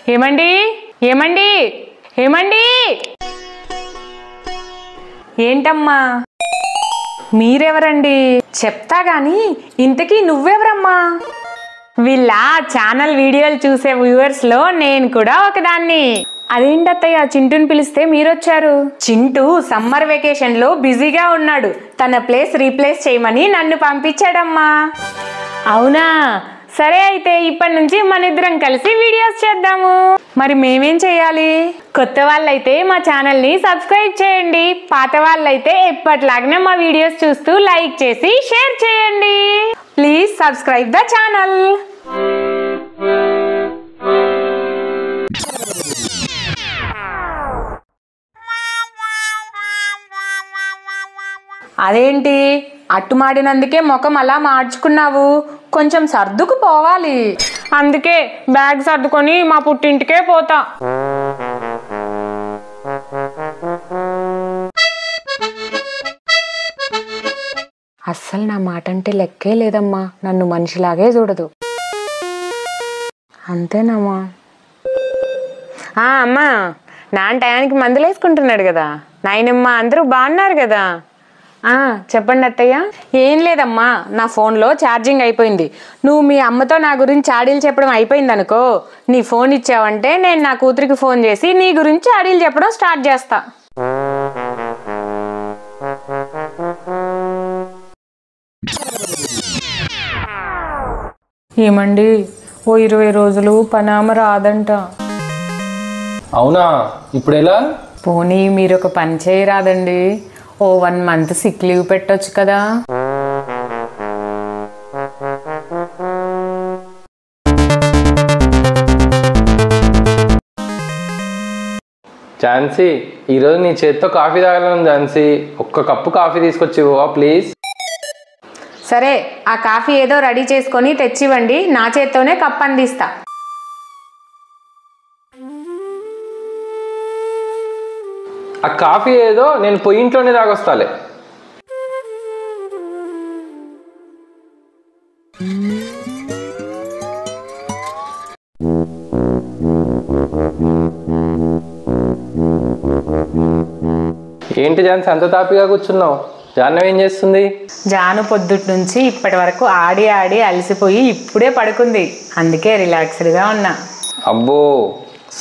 ఏమండి ఏమండి ఏమండి ఏంటమ్మా మీరెవరండి చెప్తా గాని ఇంతకీ నువ్వెవరమ్మా వీళ్ళ ఛానల్ వీడియోలు చూసే వ్యూవర్స్ లో నేను కూడా ఒకదాన్ని అదేంటత్తయ్య చింటూని పిలిస్తే మీరొచ్చారు చింటూ సమ్మర్ వెకేషన్ లో బిజీగా ఉన్నాడు తన ప్లేస్ రీప్లేస్ చేయమని నన్ను పంపించాడమ్మా అవునా సరే అయితే ఇప్పటి నుంచి మన ఇద్దరం కలిసి వీడియోస్ చేద్దాము మరి మేమేం చేయాలి కొత్త వాళ్ళైతే మా ఛానల్ ని సబ్స్క్రైబ్ చేయండి పాత వాళ్ళైతే ఎప్పటిలాగానే మా వీడియోస్ చూస్తూ లైక్ చేసి షేర్ చేయండి ప్లీజ్ సబ్స్క్రైబ్ ద ఛానల్ అదేంటి అట్టుమాడినందుకే ముఖం అలా మార్చుకున్నావు కొంచెం సర్దుకు పోవాలి అందుకే బ్యాగ్ సర్దుకొని మా పుట్టింటికే పోతా అస్సలు నా మాట అంటే లెక్కే లేదమ్మా నన్ను మనిషిలాగే చూడదు అంతేనమ్మా అమ్మా నాన్న టయానికి మందులు వేసుకుంటున్నాడు కదా నాయనమ్మ అందరూ బాగున్నారు కదా చెప్పండి అత్తయ్య ఏం లేదమ్మా నా ఫోన్లో ఛార్జింగ్ అయిపోయింది నువ్వు మీ అమ్మతో నా గురించి చాడీలు చెప్పడం అయిపోయింది అనుకో నీ ఫోన్ ఇచ్చావంటే నేను నా కూతురికి ఫోన్ చేసి నీ గురించి చాడీలు చెప్పడం స్టార్ట్ చేస్తా ఏమండి ఓ 20 రోజులు పనామ రాదంట అవునా ఇప్పుడు ఎలా పోనీ మీరు ఒక పని చేయరాదండి ఓ 1 మంత్ సిక్ లీవ్ పెట్టొచ్చు కదా ఝాన్సీ ఈరోజు నీ చేత్తో కాఫీ తాగాలను ఝాన్సీ ఒక్క కప్పు కాఫీ తీసుకొచ్చి ఇవ్వవా ప్లీజ్ సరే ఆ కాఫీ ఏదో రెడీ చేసుకొని తెచ్చివ్వండి నా చేత్తోనే కప్ అందిస్తా ఆ కాఫీ ఏదో నేను పొయ్యింట్లోనే తాగొస్తాలే ఏంటి ఝాన్సీ అంత తాపిగా కూర్చున్నావు జాహ్నవి ఏం చేస్తుంది జాను పొద్దుటి నుంచి ఇప్పటి వరకు ఆడి ఆడి అలసిపోయి ఇప్పుడే పడుకుంది అందుకే రిలాక్స్డ్గా ఉన్నా అబ్బో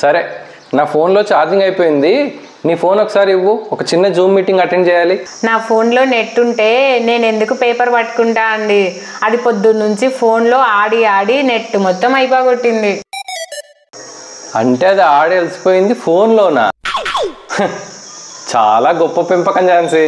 సరే నా ఫోన్లో ఛార్జింగ్ అయిపోయింది నీ ఫోన్ ఒకసారి ఇవ్వు ఒక చిన్న జూమ్ మీటింగ్ అటెండ్ చేయాలి నా ఫోన్లో నెట్ ఉంటే నేను ఎందుకు పేపర్ పట్టుకుంటా అండి అది పొద్దున్న నుంచి ఫోన్లో ఆడి ఆడి నెట్ మొత్తం అయిపోగొట్టింది అంటే అది ఆడి అలసిపోయింది ఫోన్లోనా చాలా గొప్ప పెంపకం ఝాన్సీ